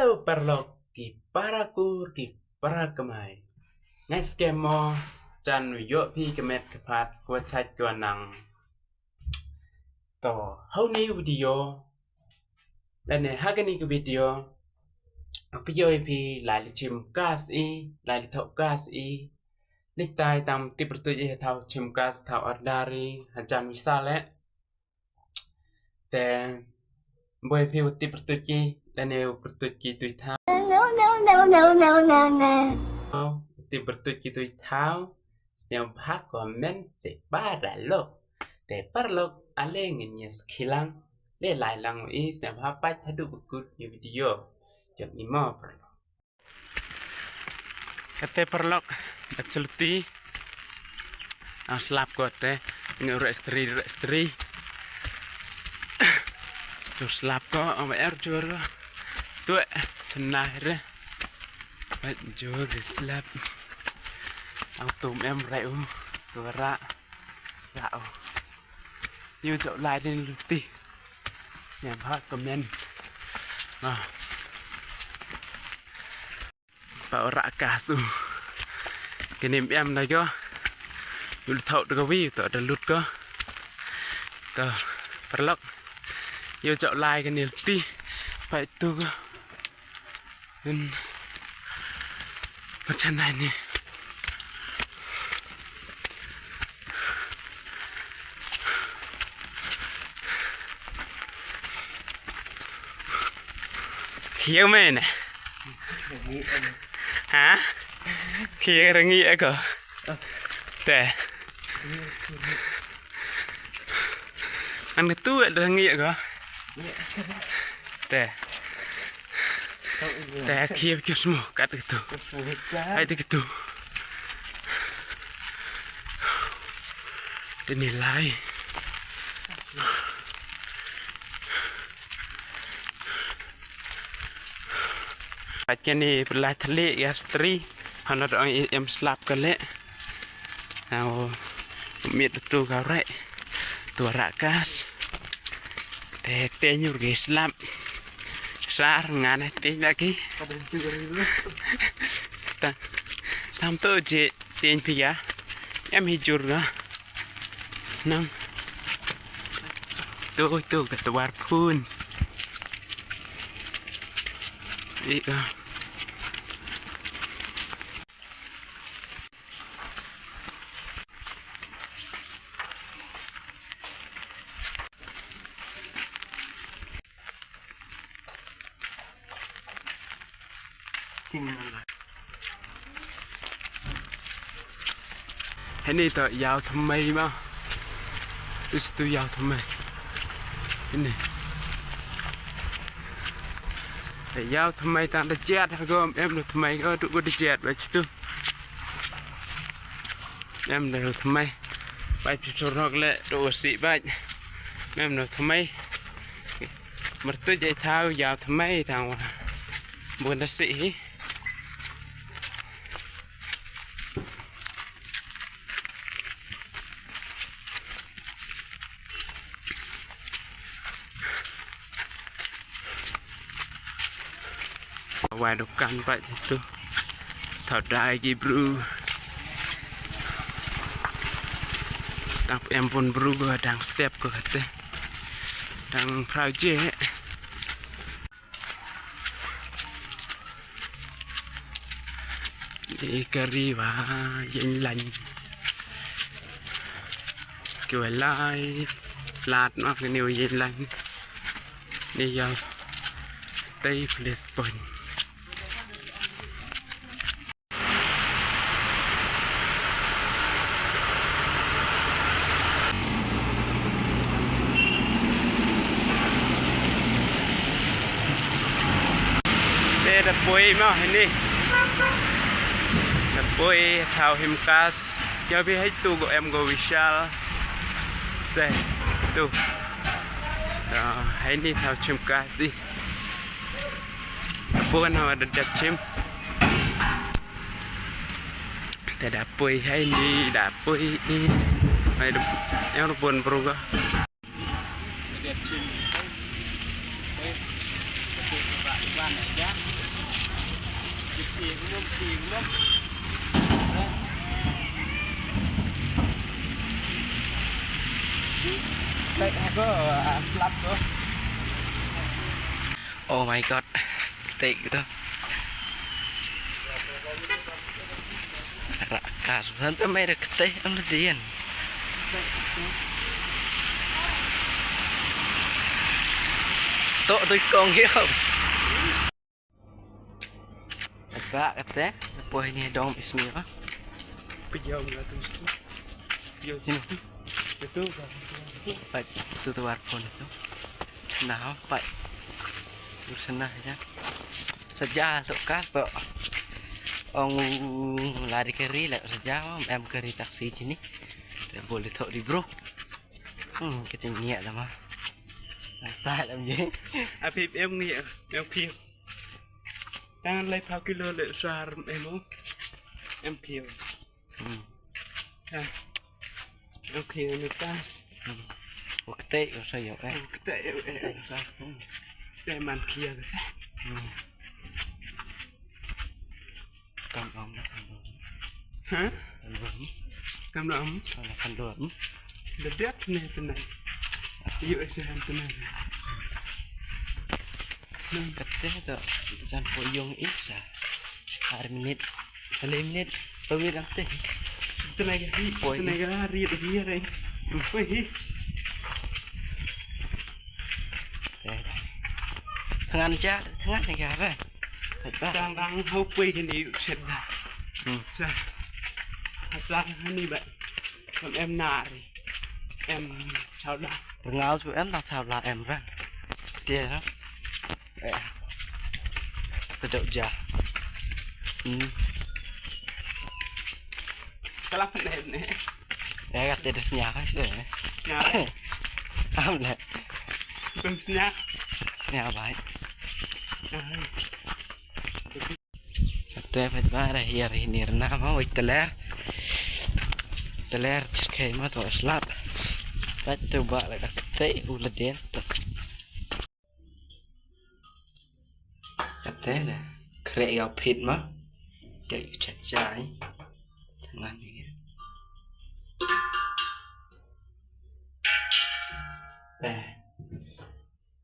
Halo Parlok, kiparakur, kiparakemai. Ngay skemo chan yo pi kemet kepat kuat chat nang to how ni video dan hagani ke video apa yo pi lai chim gas lai thau gas lik tai tam ti pertu je thau chim gas thau ordari hajan misale te boy pi ti pertu je dan pertu je tu thau ti pertu je tu thau setiap hak komen sebaralo te parlok alengin yes kilang le lai lang setiap hak hadu bekut di video jam 5 parlok kate parlok absoluti slap kote ini restri terus slap ko om air jor tu senah re jor slap autum em reu ra gạo như chậu lại lên luti xem hết comment bảo rạ cả su cái niềm em này có dù thậu được vi tớ đã lút có tớ phát lọc như chậu lại cái niềm ti phải tu có nên một chân này nè hiểu mày nè hả kia là nghĩa cơ để ăn cái túi là nghĩa cơ để kia cho semua cắt cái tu hay cái tu để nilai cái này là thề gastri, hắn nói em slap cái lệ, nào miệt tu gạo rải, tu rạ gas, thế tên như cái slap, sar ngàn này tên là cái, tham tôi chỉ tên phi á, em hi chur đó, nâng, tôi cái tu war phun, đi thế này tao giàu thầm mây mà tôi giàu thầm mây thế này để giàu thầm mây tao đã chết gom em được thầm mây có tụi có đi chết vậy chứ em được thầm mây bài phim sổ rọc lệ đồ sĩ vậy em được thầm mây mà tôi dạy thao giàu thầm mây thằng buồn đã sĩ vài độc căn vậy thì tôi thật đại cái bru tập em pun bru gua đang step của hati đang project đi cari và danh lành kiểu lại lạt nó cái nhiều danh lành đi vào tây Lisbon đã bôi mà ini đã bôi thao himkas cho biết hết tu của em go Vishal xe tu đó hãy đi thao chim kas đi bôi nào đã đẹp chim để đã bôi hay đi đã bôi đi hay em nó buồn bro đẹp chim van aja Kirim Baik aku lap tuh. Oh my god, ketik gitu. Rakas, sampai mereka ketik anu dian. Tok tôi con kia không? Agak ketik, apa ini dong bisnis ah? Kejauh lah tuh. Yo Sini. betul kan. Baik, itu warpon itu. Nah, baik. Senah aja. Sejak untuk kas tuh. Ông lari keri lại sejak em keri taksi sini. Để boleh thọ đi bro. Cái chuyện nhẹ lắm mà. Tại làm gì? Phim em nhẹ, em phim. Đang lấy phao kilo để xoa em không? Em phim. Em phim người ta. Ủa cái tệ ở sao vậy? Cái tệ em. Tệ màn kia cái sao? Cầm ống nó cầm ống. Hả? Cầm ống. Cầm ống. Sao là cầm ống? Được đẹp này thế này. Dựa cho em thế này. Cái tệ đó jangan kau yung isa. 2 menit, 3 menit, pawir ang teh. Tenaga hari đây. Wih. Thằng này kìa vậy. Đang hâu quay cái này sệt ra. Ra như vậy. Còn em nà thì em sao đã. Ngáo chú em là sao là em ra. Kia đó. Tự đậu già. Cái lắp này nè. Để gặp tiền được nhà hết rồi. Nhà. Am này. Không nhà. Nhà vậy. Tôi phải ba đây giờ thì nè na mau ít teler cerkai mah tuh slap. Bắt tôi bạ lại các tế u lên đến. Các tế là kệ gặp thịt mà. Chạy chặt trái. Thằng ăn này.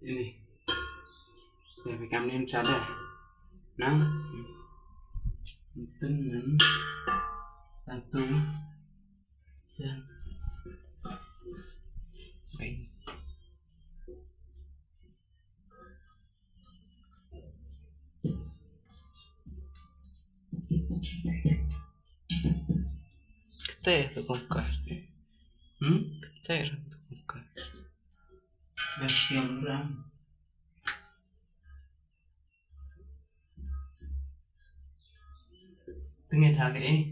Ini. Để phải cầm lên chặt đây. Nắng. Tinh nấn. Tàn tung. Chân. Bánh. Cái tê tôi không cần. Cái tê rồi tôi không cần. Đẹp kiếm răng. Tôi nghe thằng cái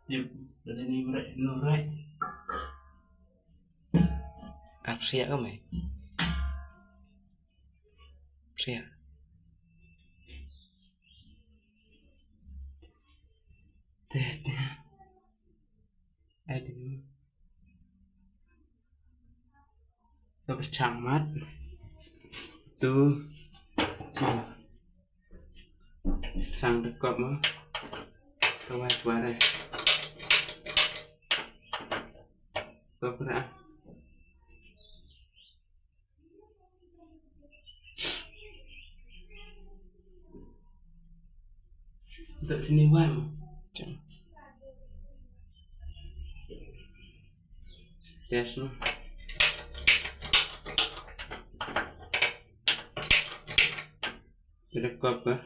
dịp để đi nó rậy Áp xe có mày. Xe. Tết ai đứng tôi phải chẳng mắt từ chiều chẳng được cọp nữa tôi quay qua đây cọp đã tự xin đi qua mà Chẳng. Yes, no. Được cọp á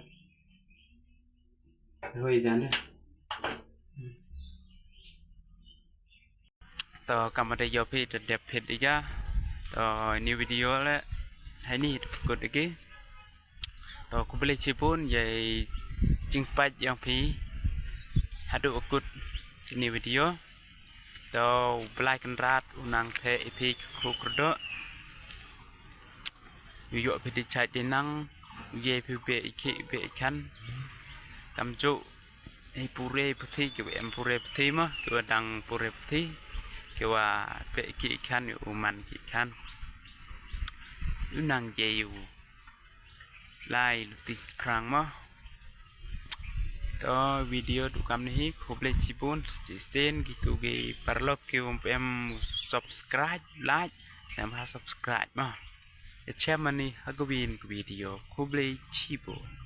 hơi dán đâyต่อกลับมาได้ยอพี่เด็ดเผ็ดอีกจ้าต่อนิววิดีโอแล้วให้นี่กดอีกต่อคุณไปเลยชิปุนใหญ่จึงไปยังพี่หัดดูกดนิววิดีโอต่อปลายกันรัดอุนังเพย์พี่ครูกระโดดอยู่ยอพี่ดิชัยดินังเย่พี่เบอีกเบอีกขันกำจุให้ปูเรปทีเกี่ยวกับปูเรปทีมั้งเกี่ยวกับดังปูเรปทีเกี่ยวกับเบอีกขันอยู่มันกี่ขันอยู่นังเย่อยู่ like lutis prang mo to video dukam nih khoble cibun sen gitu ge parlok ke em subscribe like sama subscribe mo ya chamani hagwin video khoble cibun